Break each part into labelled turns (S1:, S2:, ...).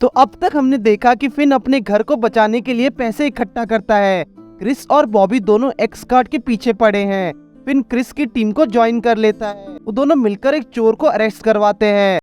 S1: तो अब तक हमने देखा कि फिन अपने घर को बचाने के लिए पैसे इकट्ठा करता है। क्रिस और बॉबी दोनों एक्स कार्ड के पीछे पड़े हैं। फिन क्रिस की टीम को ज्वाइन कर लेता है। वो दोनों मिलकर एक चोर को अरेस्ट करवाते हैं।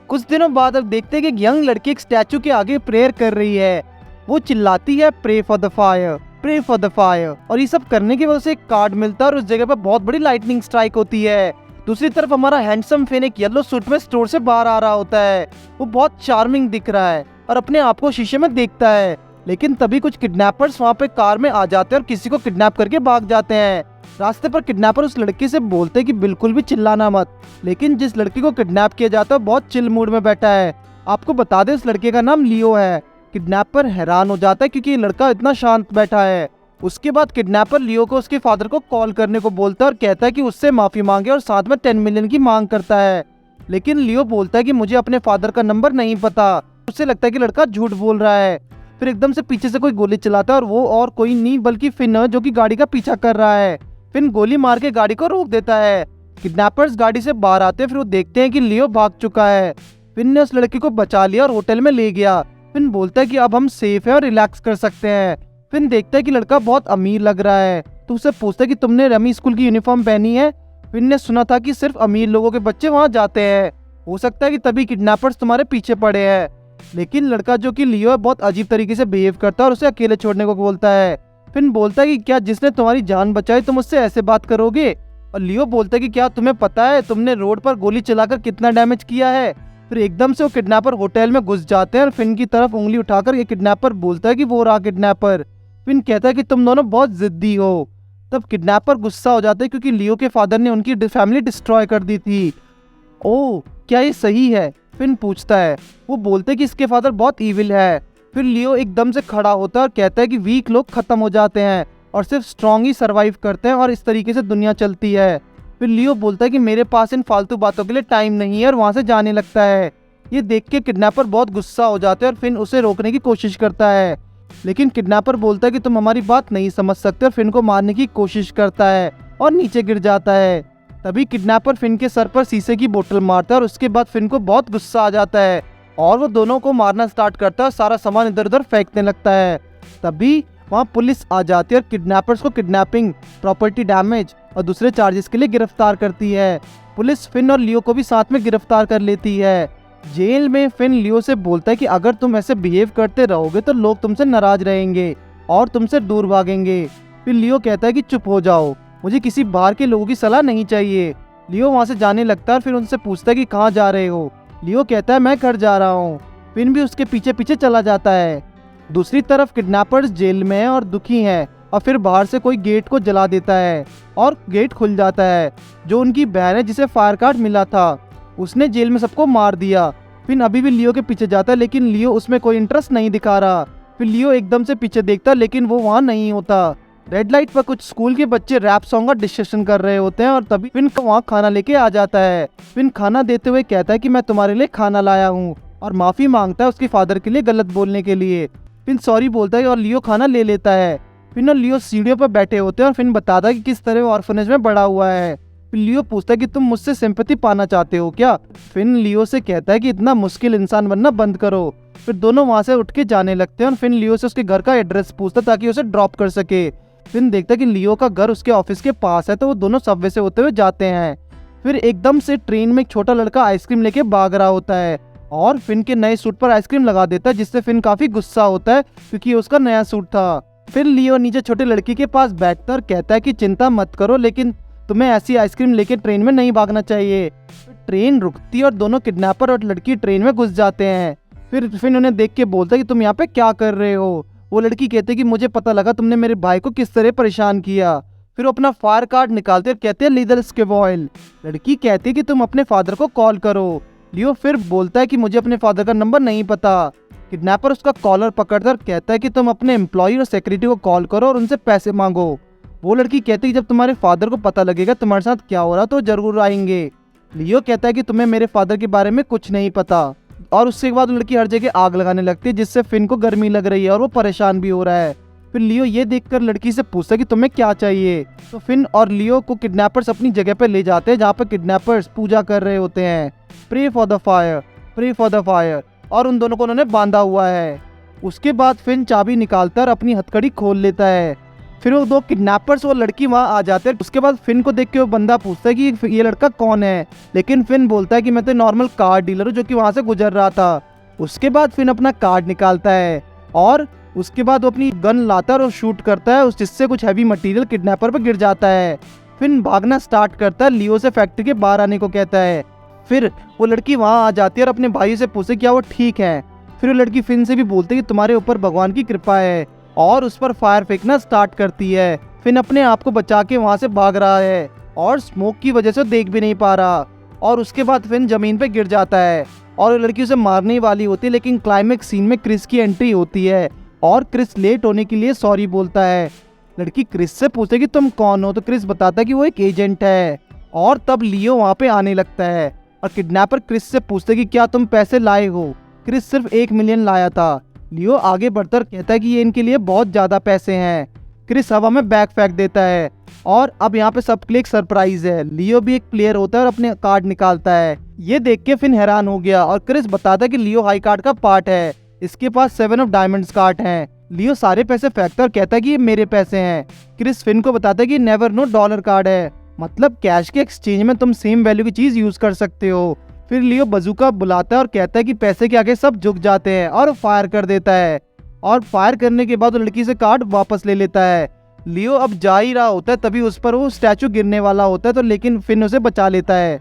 S1: कुछ दिनों बाद अब देखते हैं कि एक यंग लड़की एक स्टैचू के आगे प्रेयर कर रही है। वो चिल्लाती है pray for the fire, pray for the fire. और ये सब करने की वजह से एक कार्ड मिलता है और उस जगह पर बहुत बड़ी लाइटनिंग स्ट्राइक होती है। दूसरी तरफ हमारा हैंडसम फिन एक येलो सूट में स्टोर से बाहर आ रहा होता है। वो बहुत चार्मिंग दिख रहा है और अपने आप को शीशे में देखता है। लेकिन तभी कुछ किडनैपर्स वहाँ पे कार में आ जाते हैं और किसी को किडनैप करके भाग जाते हैं। रास्ते पर किडनैपर उस लड़की से बोलते हैं कि बिल्कुल भी चिल्लाना मत। लेकिन जिस लड़की को किडनैप किया जाता है बहुत चिल मूड में बैठा है। आपको बता दें, इस लड़के का नाम लियो है। किडनैपर हैरान हो जाता है क्योंकि ये लड़का इतना शांत बैठा है। उसके बाद किडनैपर लियो को उसके फादर को कॉल करने को बोलता है और कहता है कि उससे माफी मांगे और साथ में 10 मिलियन की मांग करता है। लेकिन लियो बोलता है कि मुझे अपने फादर का नंबर नहीं पता। उसे लगता है कि लड़का झूठ बोल रहा है। फिर एकदम से पीछे से कोई गोली चलाता है और वो और कोई नहीं बल्कि फिन है जो कि गाड़ी का पीछा कर रहा है। फिन गोली मार के गाड़ी को रोक देता है। किडनैपर्स गाड़ी से बाहर आते हैं। फिर वो देखते हैं कि लियो भाग चुका है। फिन ने उस लड़की को बचा लिया और होटल में ले गया। फिन बोलता है कि अब हम सेफ है और रिलैक्स कर सकते हैं। फिन देखता है कि लड़का बहुत अमीर लग रहा है तो उसे पूछता है कि तुमने रमी स्कूल की यूनिफॉर्म पहनी है। फिन ने सुना था कि सिर्फ अमीर लोगों के बच्चे वहाँ जाते हैं। हो सकता है कि तभी किडनैपर्स तुम्हारे पीछे पड़े हैं। लेकिन लड़का जो कि लियो है बहुत अजीब तरीके से बिहेव करता है और उसे अकेले छोड़ने को बोलता है। फिन बोलता है कि क्या जिसने तुम्हारी जान बचाई तुम उससे ऐसे बात करोगे। और लियो बोलता है कि क्या तुम्हें पता है तुमने रोड पर गोली चलाकर कितना डैमेज किया है। फिर एकदम से वो किडनैपर होटल में घुस जाते हैं और फिन की तरफ उंगली उठाकर ये किडनैपर बोलता है कि वो रहा किडनैपर। फिन कहता है कि तुम दोनों बहुत जिद्दी हो। तब किडनैपर गुस्सा हो जाते हैं क्योंकि लियो के फादर ने उनकी फैमिली डिस्ट्रॉय कर दी थी। ओह, क्या ये सही है? फिन पूछता है। वो बोलते हैं कि इसके फादर बहुत ईविल है। फिर लियो एकदम से खड़ा होता है और कहता है कि वीक लोग खत्म हो जाते हैं और सिर्फ स्ट्रॉन्ग ही सरवाइव करते हैं और इस तरीके से दुनिया चलती है। फिर लियो बोलता है कि मेरे पास इन फालतू बातों के लिए टाइम नहीं है और वहाँ से जाने लगता है। ये देख के किडनैपर बहुत गुस्सा हो जाते हैं और फिन उसे रोकने की कोशिश करता है। लेकिन किडनैपर बोलता है कि तुम हमारी बात नहीं समझ सकते और फिन को मारने की कोशिश करता है और नीचे गिर जाता है। तभी किडनैपर फिन के सर पर शीशे की बोतल मारता है और उसके बाद फिन को बहुत गुस्सा आ जाता है और वो दोनों को मारना स्टार्ट करता है। सारा सामान इधर उधर फेंकने लगता है। तभी वहाँ पुलिस आ जाती है और किडनैपर्स को किडनैपिंग, प्रॉपर्टी डैमेज और दूसरे चार्जेस के लिए गिरफ्तार करती है। पुलिस फिन और लियो को भी साथ में गिरफ्तार कर लेती है। जेल में फिन लियो से बोलता है कि अगर तुम ऐसे बिहेव करते रहोगे तो लोग तुमसे नाराज रहेंगे और तुमसे दूर भागेंगे। फिर लियो कहता है कि चुप हो जाओ, मुझे किसी बाहर के लोगों की सलाह नहीं चाहिए। लियो वहाँ से जाने लगता है और फिर उनसे पूछता है कि कहाँ जा रहे हो। लियो कहता है मैं घर जा रहा हूँ। फिन भी उसके पीछे पीछे चला जाता है। दूसरी तरफ किडनैपर्स जेल में हैं और दुखी हैं और फिर बाहर से कोई गेट को जला देता है और गेट खुल जाता है। जो उनकी बहन है जिसे फायर कार्ड मिला था उसने जेल में सबको मार दिया। फिन अभी भी लियो के पीछे जाता है लेकिन लियो उसमें कोई इंटरेस्ट नहीं दिखा रहा। फिर लियो एकदम से पीछे देखता है लेकिन वो वहाँ नहीं होता। रेड लाइट पर कुछ स्कूल के बच्चे रैप सॉन्ग का डिस्कशन कर रहे होते हैं और तभी फिन वहाँ खाना लेके आ जाता है। फिन खाना देते हुए कहता है कि मैं तुम्हारे लिए खाना लाया हूँ और माफी मांगता है उसके फादर के लिए गलत बोलने के लिए। फिन सॉरी बोलता है और लियो खाना ले लेता है। फिन और लियो सीढ़ियों पर बैठे होते हैं और फिन बताता है कि किस तरह ऑर्फनेज में बड़ा हुआ है। फिर लियो पूछता है कि तुम मुझसे सिंपैथी पाना चाहते हो क्या। फिन लियो से कहता है कि इतना मुश्किल इंसान बनना बंद करो। फिर दोनों वहाँ से उठ के जाने लगते हैं और फिन लियो से उसके घर का एड्रेस पूछता ताकि उसे ड्रॉप कर सके। फिन देखता है कि लियो का घर उसके ऑफिस के पास है तो वो दोनों सबवे से होते हुए जाते हैं। फिर एकदम से ट्रेन में एक छोटा लड़का आइसक्रीम लेके भाग रहा होता है और फिन के नए सूट पर आइसक्रीम लगा देता है जिससे फिन काफी गुस्सा होता है क्योंकि उसका नया सूट था। फिर लियो नीचे छोटे लड़की के पास बैठता और कहता है कि चिंता मत करो लेकिन तुम्हें ऐसी आइसक्रीम लेके ट्रेन में नहीं भागना चाहिए। ट्रेन रुकती है और दोनों किडनैपर और लड़की ट्रेन में घुस जाते हैं। फिर फिन उन्हें देख के बोलता है कि तुम यहाँ पे क्या कर रहे हो। वो लड़की कहती है कि मुझे पता लगा तुमने मेरे भाई को किस तरह परेशान किया। फिर वो अपना फायर कार्ड निकालते और कहते हैं लीडर स्केवॉयल। लड़की कहती है कि तुम अपने फादर को कॉल करो। लियो फिर बोलता है कि मुझे अपने फादर का नंबर नहीं पता। किडनैपर उसका कॉलर पकड़कर कहता है कि तुम अपने एम्प्लॉय और सेक्रेटरी को कॉल करो और उनसे पैसे मांगो। वो लड़की कहती है कि जब तुम्हारे फादर को पता लगेगा तुम्हारे साथ क्या हो रहा तो जरूर आएंगे। लियो कहता है कि तुम्हें मेरे फादर के बारे में कुछ नहीं पता और उसके बाद लड़की हर जगह आग लगाने लगती है जिससे फिन को गर्मी लग रही है और वो परेशान भी हो रहा है। फिर लियो ये देखकर लड़की से पूछता है कि तुम्हें क्या चाहिए। तो फिन और लियो को किडनैपर्स अपनी जगह पे ले जाते हैं जहाँ पर किडनैपर्स पूजा कर रहे होते हैं। Pray for the fire, pray for the fire. और उन दोनों को उन्होंने बांधा हुआ है। उसके बाद फिन चाबी निकालकर अपनी हथकड़ी खोल लेता है। फिर वो दो किडनैपर्स और लड़की वहाँ आ जाते हैं। उसके बाद फिन को देख के वो बंदा पूछता है कि ये लड़का कौन है, लेकिन फिन बोलता है कि मैं तो नॉर्मल कार डीलर हूँ जो कि वहाँ से गुजर रहा था। उसके बाद फिन अपना कार्ड निकालता है और उसके बाद वो अपनी गन लाता है और शूट करता है, जिससे कुछ हैवी मटेरियल किडनैपर पर गिर जाता है। फिन भागना स्टार्ट करता है, लियो से फैक्ट्री के बाहर आने को कहता है। फिर वो लड़की वहाँ आ जाती है और अपने भाई से पूछे क्या वो ठीक है। फिर वो लड़की फिन से भी बोलती है कि तुम्हारे ऊपर भगवान की कृपा है, और उस पर फायर फेंकना स्टार्ट करती है। फिन अपने आप को बचा के वहाँ से भाग रहा है और स्मोक की वजह से देख भी नहीं पा रहा। और उसके बाद फिन जमीन पे गिर जाता है और वो लड़की उसे मारने ही वाली होती है, लेकिन क्लाइमेक्स सीन में क्रिस की एंट्री होती है और क्रिस लेट होने के लिए सॉरी बोलता है। लड़की क्रिस से पूछते कि तुम कौन हो, तो क्रिस बताता है कि वो एक एजेंट है। और तब लियो वहाँ पे आने लगता है और किडनैपर क्रिस से पूछते कि क्या तुम पैसे लाए हो। क्रिस सिर्फ 1 मिलियन लाया था। लियो आगे बढ़कर कहता है कि ये इनके लिए बहुत ज्यादा पैसे हैं। क्रिस हवा में बैग फेंक देता है और अब यहाँ पे सबके लिए एक सरप्राइज है। लियो भी एक प्लेयर होता है और अपने कार्ड निकालता है। ये देख के फिन हैरान हो गया और क्रिस बताता है कि लियो हाई कार्ड का पार्ट है, इसके पास 7 ऑफ डायमंड्स कार्ड हैं। लियो सारे पैसे फेंकता और कहता है कि ये मेरे पैसे हैं। क्रिस फिन को बताता है कि नेवर नो डॉलर कार्ड है, मतलब कैश के एक्सचेंज में तुम सेम वैल्यू की चीज यूज कर सकते हो। फिर लियो बजूका बुलाता है और कहता है कि पैसे के आगे सब झुक जाते हैं और फायर कर देता है। और फायर करने के बाद वो लड़की से कार्ड वापस ले लेता है। लियो अब जा ही रहा होता है, तभी उस पर वो स्टैचू गिरने वाला होता है, तो लेकिन फिन उसे बचा लेता है।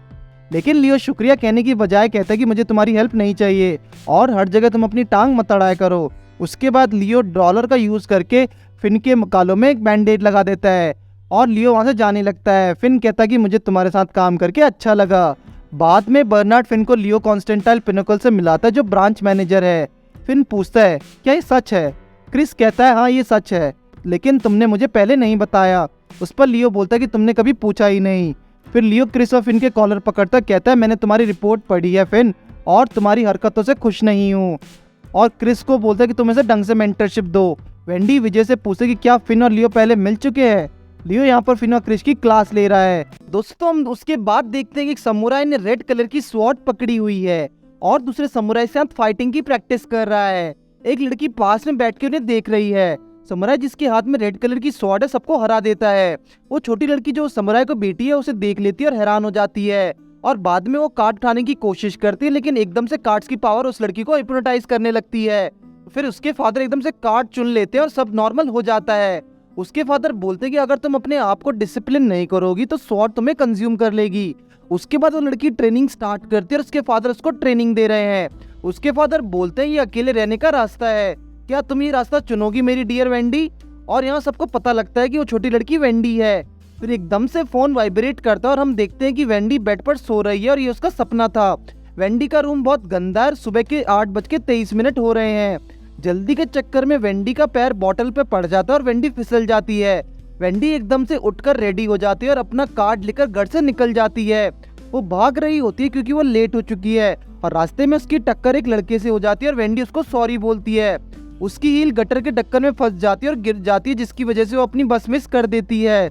S1: लेकिन लियो शुक्रिया कहने की बजाय कहता है कि मुझे तुम्हारी हेल्प नहीं चाहिए और हर जगह तुम अपनी टांग मत अड़ाया करो। उसके बाद लियो डॉलर का यूज करके फिन के कालों में एक बैंडेज लगा देता है और लियो वहां से जाने लगता है। फिन कहता है कि मुझे तुम्हारे साथ काम करके अच्छा लगा। बाद में बर्नार्ड फिन को लियो कॉन्स्टेंटाइल पिनोकल से मिलाता है जो ब्रांच मैनेजर है। फिन पूछता है क्या ये सच है। क्रिस कहता है हाँ ये सच है, लेकिन तुमने मुझे पहले नहीं बताया। उस पर लियो बोलता है कि तुमने कभी पूछा ही नहीं। फिर लियो क्रिस और फिन के कॉलर पकड़ता कहता है मैंने तुम्हारी रिपोर्ट पढ़ी है फिन, और तुम्हारी हरकतों से खुश नहीं हूँ। और क्रिस को बोलता है कि तुम इसे ढंग से मेंटरशिप दो। वेंडी विजय से पूछते कि क्या फिन और लियो पहले मिल चुके हैं। लियो यहाँ पर फिन और क्रिस की क्लास ले रहा है। दोस्तों हम उसके बाद देखते हैं कि एक समुराई ने रेड कलर की स्वॉर्ड पकड़ी हुई है और दूसरे समुराई से साथ फाइटिंग की प्रैक्टिस कर रहा है। एक लड़की पास में बैठ के उन्हें देख रही है। समुराई जिसके हाथ में रेड कलर की स्वॉर्ड है सबको हरा देता है। वो छोटी लड़की जो समुराई को बेटी है उसे देख लेती है और हैरान हो जाती है और बाद में वो कार्ड उठाने की कोशिश करती है, लेकिन एकदम से कार्ड्स की पावर उस लड़की को हिप्नोटाइज करने लगती है। फिर उसके फादर एकदम से कार्ड चुन लेते हैं और सब नॉर्मल हो जाता है। उसके फादर बोलते हैं कि अगर तुम अपने आप को डिसिप्लिन नहीं करोगी तो स्वॉर्ड तुम्हें कंज्यूम कर लेगी। उसके बाद वो लड़की ट्रेनिंग स्टार्ट करती है और उसके फादर उसको ट्रेनिंग दे रहे हैं। उसके फादर बोलते हैं ये अकेले रहने का रास्ता है, क्या तुम ये रास्ता चुनोगी मेरी डियर वेंडी। और यहाँ सबको पता लगता है कि वो छोटी लड़की वेंडी है। फिर एकदम से फोन वाइब्रेट करता है और हम देखते हैं कि वेंडी बेड पर सो रही है और ये उसका सपना था। वेंडी का रूम बहुत गंदा है। सुबह के 8:23 हो रहे हैं। जल्दी के चक्कर में वेंडी का पैर बॉटल पे पड़ जाता है और वेंडी फिसल जाती है। वेंडी एकदम से उठकर रेडी हो जाती है और अपना कार्ड लेकर घर से निकल जाती है। वो भाग रही होती है क्योंकि वो लेट हो चुकी है और रास्ते में उसकी टक्कर एक लड़के से हो जाती है और वेंडी उसको सॉरी बोलती है। उसकी हील गटर के ढक्कन में फंस जाती है और गिर जाती है, जिसकी वजह से वो अपनी बस मिस कर देती है।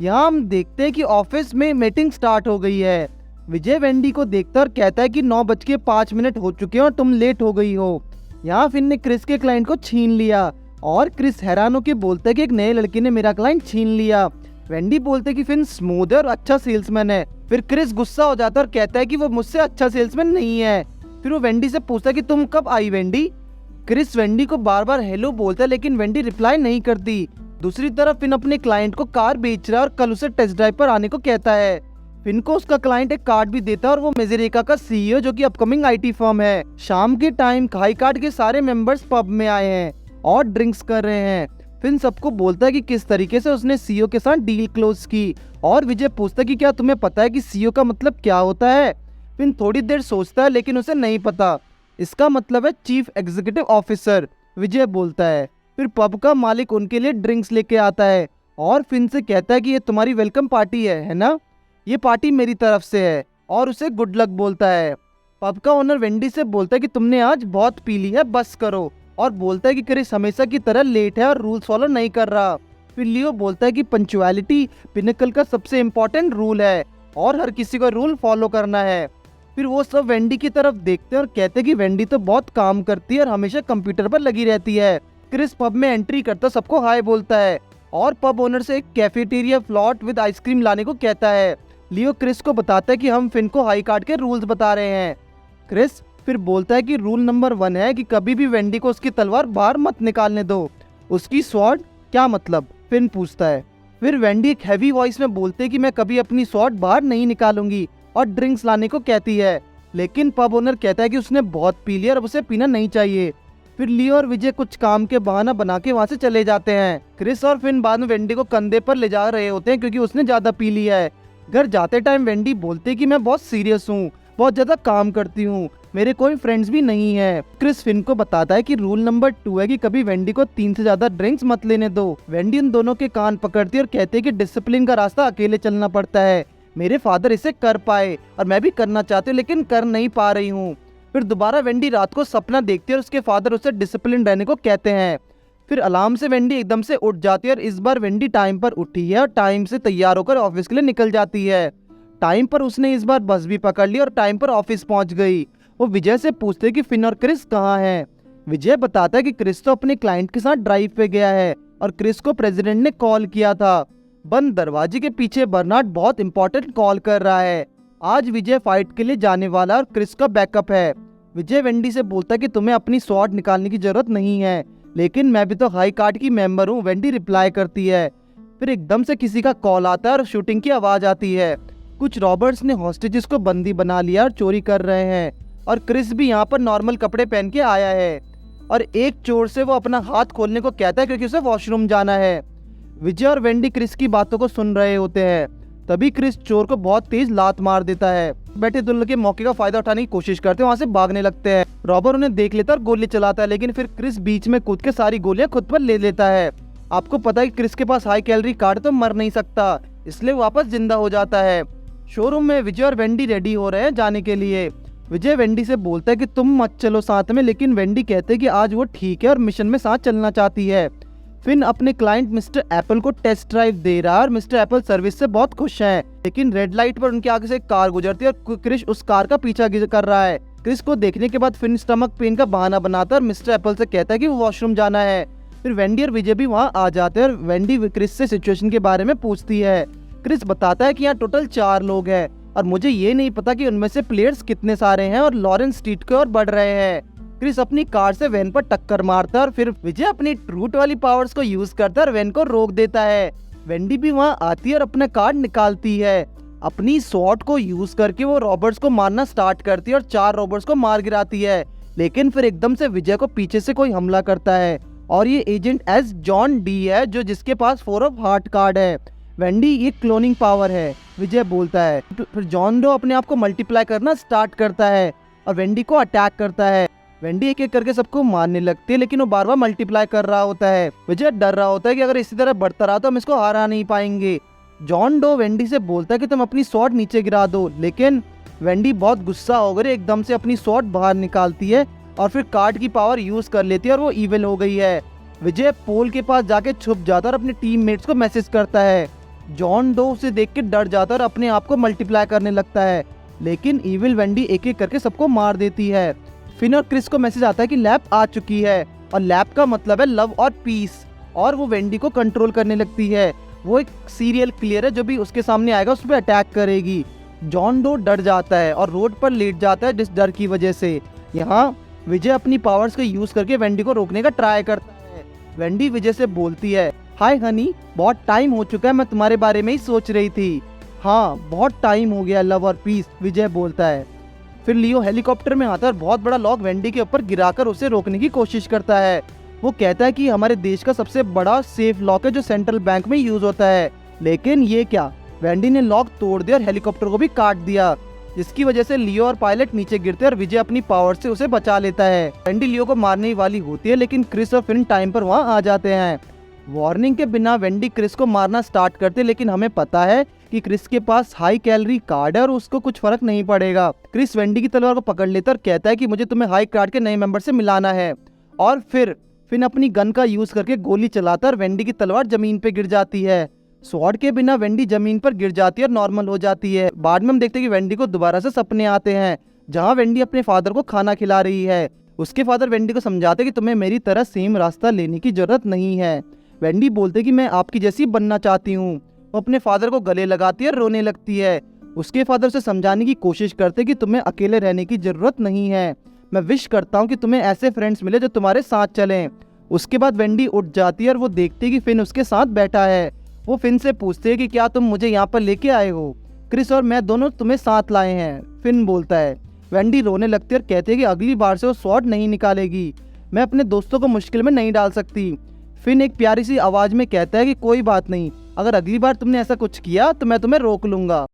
S1: यहाँ हम देखते हैं कि ऑफिस में मीटिंग स्टार्ट हो गई है। विजय वेंडी को देखता और कहता है कि 9:05 हो चुके हैं और तुम लेट हो गई हो। यहाँ फिन ने क्रिस के क्लाइंट को छीन लिया और क्रिस हैरान होकर बोलता है कि एक नए लड़के ने मेरा क्लाइंट छीन लिया। वेंडी बोलते कि फिन स्मूथ है और अच्छा सेल्समैन है। फिर क्रिस गुस्सा हो जाता है और कहता है कि वो मुझसे अच्छा सेल्समैन नहीं है। फिर वो वेंडी से पूछता है कि तुम कब आई वेंडी। क्रिस वेंडी को बार बार हेलो बोलता है, लेकिन वेंडी रिप्लाई नहीं करती। दूसरी तरफ फिन अपने क्लाइंट को कार बेच रहा है और कल उसे टेस्ट ड्राइव पर आने को कहता है। फिन को उसका क्लाइंट एक कार्ड भी देता है और वो मेजेरेका का सीईओ जो कि अपकमिंग आईटी फर्म है। शाम के टाइम हाई कार्ड के सारे मेंबर्स पब में आए हैं और ड्रिंक्स कर रहे हैं। फिन सबको बोलता है कि किस तरीके से उसने सीईओ के साथ डील क्लोज की और विजय पूछता है कि क्या तुम्हें पता है कि सीईओ का मतलब क्या होता है। फिन थोड़ी देर सोचता है लेकिन उसे नहीं पता। इसका मतलब है चीफ एग्जीक्यूटिव ऑफिसर, विजय बोलता है। फिर पब का मालिक उनके लिए ड्रिंक्स लेके आता है और फिन से कहता है कि ये तुम्हारी वेलकम पार्टी है ना, ये पार्टी मेरी तरफ से है, और उसे गुड लक बोलता है। पब का ओनर वेंडी से बोलता है कि तुमने आज बहुत पी ली है, बस करो, और बोलता है कि क्रिस हमेशा की तरह लेट है और रूल्स फॉलो नहीं कर रहा। फिर लियो बोलता है कि पंक्चुअलिटी पिनकल का सबसे इम्पोर्टेंट रूल है और हर किसी को रूल फॉलो करना है। फिर वो सब वेंडी की तरफ देखते हैं और कहते हैं कि वेंडी तो बहुत काम करती है और हमेशा कंप्यूटर पर लगी रहती है। क्रिस पब में एंट्री करता सबको हाय बोलता है और पब ओनर से एक कैफेटेरिया फ्लॉट विद आइसक्रीम लाने को कहता है। लियो क्रिस को बताता है कि हम फिन को हाई कार्ड के रूल्स बता रहे हैं। क्रिस फिर बोलता है कि रूल नंबर 1 है कि कभी भी वेंडी को उसकी तलवार बाहर मत निकालने दो। उसकी स्वॉर्ड क्या मतलब, फिन पूछता है। फिर वेंडी एक हैवी वॉइस में बोलते है कि मैं कभी अपनी स्वॉर्ड बाहर नहीं निकालूंगी और ड्रिंक्स लाने को कहती है, लेकिन पब ओनर कहता है कि उसने बहुत पी लिया और उसे पीना नहीं चाहिए। फिर लियो और विजय कुछ काम के बहाना बना के वहाँ से चले जाते हैं। क्रिस और फिन बाद में वेंडी को कंधे पर ले जा रहे होते हैं क्योंकि उसने ज्यादा पी लिया है। घर जाते टाइम वेंडी बोलते कि मैं बहुत सीरियस हूँ, बहुत ज्यादा काम करती हूँ, मेरे कोई फ्रेंड्स भी नहीं है। क्रिस फिन को बताता है कि रूल नंबर 2 है कि कभी वेंडी को 3 से ज्यादा ड्रिंक्स मत लेने दो। वेंडी उन दोनों के कान पकड़ती है और कहते है कि डिसिप्लिन का रास्ता अकेले चलना पड़ता है, मेरे फादर इसे कर पाए और मैं भी करना चाहती हूँ लेकिन कर नहीं पा रही हूँ। फिर दोबारा वेंडी रात को सपना देखती है और उसके फादर उसे डिसिप्लिन रहने को कहते हैं। फिर अलार्म से वेंडी एकदम से उठ जाती है और इस बार वेंडी टाइम पर उठी है और टाइम से तैयार होकर ऑफिस के लिए निकल जाती है। टाइम पर उसने इस बार बस भी पकड़ ली और टाइम पर ऑफिस पहुंच गई। वो विजय से पूछते हैं कि फिन और क्रिस कहाँ हैं। विजय बताता है कि क्रिस तो अपने क्लाइंट के साथ ड्राइव पे गया है और क्रिस को प्रेसिडेंट ने कॉल किया था। बंद दरवाजे के पीछे बर्नार्ड बहुत इंपॉर्टेंट कॉल कर रहा है। आज विजय फाइट के लिए जाने वाला और क्रिस का बैकअप है। विजय वेंडी से बोलता है कि तुम्हें अपनी स्वॉर्ड निकालने की जरूरत नहीं है, लेकिन मैं भी तो हाई कार्ड की मेंबर हूँ, वेंडी रिप्लाई करती है। फिर एकदम से किसी का कॉल आता है और शूटिंग की आवाज आती है। कुछ रॉबर्ट्स ने हॉस्टेजेस को बंदी बना लिया और चोरी कर रहे हैं और क्रिस भी यहाँ पर नॉर्मल कपड़े पहन के आया है और एक चोर से वो अपना हाथ खोलने को कहता है क्योंकि उसे वॉशरूम जाना है। विजय और वेंडी क्रिस की बातों को सुन रहे होते हैं। तभी क्रिस चोर को बहुत तेज लात मार देता है। बैठे दुल्हन के मौके का फायदा उठाने की कोशिश करते हैं, वहाँ से भागने लगते हैं। रॉबर उन्हें देख लेता है और गोली चलाता है, लेकिन फिर क्रिस बीच में कूद के सारी गोलियां खुद पर ले लेता है। आपको पता है कि क्रिस के पास हाई कैलोरी कार्ड तो मर नहीं सकता, इसलिए वापस जिंदा हो जाता है। शोरूम में विजय और वेंडी रेडी हो रहे हैं जाने के लिए। विजय वेंडी से बोलता है कि तुम मत चलो साथ में, लेकिन वेंडी कहते हैं कि आज वो ठीक है और मिशन में साथ चलना चाहती है। फिन अपने क्लाइंट मिस्टर एप्पल को टेस्ट ड्राइव दे रहा है और मिस्टर एप्पल सर्विस से बहुत खुश हैं, लेकिन रेड लाइट पर उनके आगे से एक कार गुजरती है और क्रिस उस कार का पीछा कर रहा है। क्रिस को देखने के बाद फिन स्टमक पेन का बहाना बनाता है और मिस्टर एप्पल से कहता है कि वो वॉशरूम जाना है। फिर वेंडी और विजय भी वहाँ आ जाते हैं और वेंडी क्रिस से सिचुएशन के बारे में पूछती है। क्रिस बताता है कि यहाँ टोटल 4 लोग हैं और मुझे ये नहीं पता कि उनमें से प्लेयर्स कितने सारे हैं और लॉरेंस स्ट्रीट की ओर बढ़ रहे हैं। क्रिस अपनी कार से वैन पर टक्कर मारता है और फिर विजय अपनी ट्रूट वाली पावर्स को यूज करता है और वैन को रोक देता है। वेंडी भी वहाँ आती है और अपना कार्ड निकालती है। अपनी स्वॉर्ड को यूज करके वो रॉबर्ट्स को मारना स्टार्ट करती है और 4 रॉबर्ट्स को मार गिराती है, लेकिन फिर एकदम से विजय को पीछे से कोई हमला करता है और ये एजेंट एस जॉन डी है जो जिसके पास 4 ऑफ हार्ट कार्ड है। वेंडी ये क्लोनिंग पावर है, विजय बोलता है। फिर जॉन डो अपने आप को मल्टीप्लाई करना स्टार्ट करता है और वेंडी को अटैक करता है। वेंडी एक एक करके सबको मारने लगती है, लेकिन वो बार बार मल्टीप्लाई कर रहा होता है। विजय डर रहा होता है कि अगर इसी तरह बढ़ता रहा तो हम इसको हरा नहीं पाएंगे। जॉन डो वेंडी से बोलता है कि तुम अपनी स्वॉर्ड नीचे गिरा दो, लेकिन वेंडी बहुत गुस्सा होकर एकदम से अपनी स्वॉर्ड बाहर निकालती है और फिर कार्ड की पावर यूज कर लेती है और वो इविल हो गई है। विजय पोल के पास जाके छुप जाता है और अपने टीममेट्स को मैसेज करता है। जॉन डो उसे देख के डर जाता है और अपने आप को मल्टीप्लाई करने लगता है, लेकिन इविल वेंडी एक एक करके सबको मार देती है। फिन और क्रिस को मैसेज आता है कि लैब आ चुकी है और लैब का मतलब है लव और पीस, और वो वेंडी को कंट्रोल करने लगती है। वो एक सीरियल किलर है जो भी उसके सामने आएगा उस पर अटैक करेगी। जॉन डो डर जाता है और रोड पर लेट जाता है जिस डर की वजह से। यहाँ विजय अपनी पावर्स को यूज करके वेंडी को रोकने का ट्राई करता है। वेंडी विजय से बोलती है, हाय हनी, बहुत टाइम हो चुका है, मैं तुम्हारे बारे में ही सोच रही थी। हाँ, बहुत टाइम हो गया लव और पीस, विजय बोलता है। फिर लियो हेलीकॉप्टर में आता है और बहुत बड़ा लॉक वेंडी के ऊपर गिराकर उसे रोकने की कोशिश करता है। वो कहता है कि हमारे देश का सबसे बड़ा सेफ लॉक है जो सेंट्रल बैंक में यूज होता है, लेकिन ये क्या, वेंडी ने लॉक तोड़ दिया और हेलीकॉप्टर को भी काट दिया, जिसकी वजह से लियो और पायलट नीचे गिरते हैं और विजय अपनी पावर से उसे बचा लेता है। वेंडी लियो को मारने वाली होती है, लेकिन क्रिस और फिन टाइम पर वहाँ आ जाते हैं। वार्निंग के बिना वेंडी क्रिस को मारना स्टार्ट करते, लेकिन हमें पता है कि क्रिस के पास हाई कैलोरी कार्ड है और उसको कुछ फर्क नहीं पड़ेगा। क्रिस वेंडी की तलवार को पकड़ लेता और कहता है कि मुझे तुम्हें हाई कार्ड के नए मेंबर से मिलाना है, और फिर फिन अपनी गन का यूज करके गोली चलाता और वेंडी की तलवार जमीन पे गिर जाती है। स्वॉर्ड के बिना वेंडी जमीन पर गिर जाती है और नॉर्मल हो जाती है। बाद में हम देखते हैं कि वेंडी को दोबारा से सपने आते हैं जहाँ वेंडी अपने फादर को खाना खिला रही है। उसके फादर वेंडी को समझाते कि तुम्हें मेरी तरह सेम रास्ता लेने की जरूरत नहीं है। वेंडी बोलते कि मैं आपकी जैसी बनना चाहती हूँ। वो अपने फादर को गले लगाती है और रोने लगती है। उसके फादर उसे समझाने की कोशिश करते कि तुम्हें अकेले रहने की जरूरत नहीं है, मैं विश करता हूँ कि तुम्हें ऐसे फ्रेंड्स मिले जो तुम्हारे साथ चलें। उसके बाद वेंडी उठ जाती है और वो देखती है कि फिन उसके साथ बैठा है। वो फिन से पूछते हैं कि क्या तुम मुझे यहाँ पर लेके आए हो? क्रिस और मैं दोनों तुम्हें साथ लाए हैं, फिन बोलता है। वेंडी रोने लगती है और कहती है कि अगली बार से वो स्वॉर्ड नहीं निकालेगी, मैं अपने दोस्तों को मुश्किल में नहीं डाल सकती। फिन एक प्यारी सी आवाज़ में कहता है कि कोई बात नहीं, अगर अगली बार तुमने ऐसा कुछ किया तो मैं तुम्हें रोक लूंगा।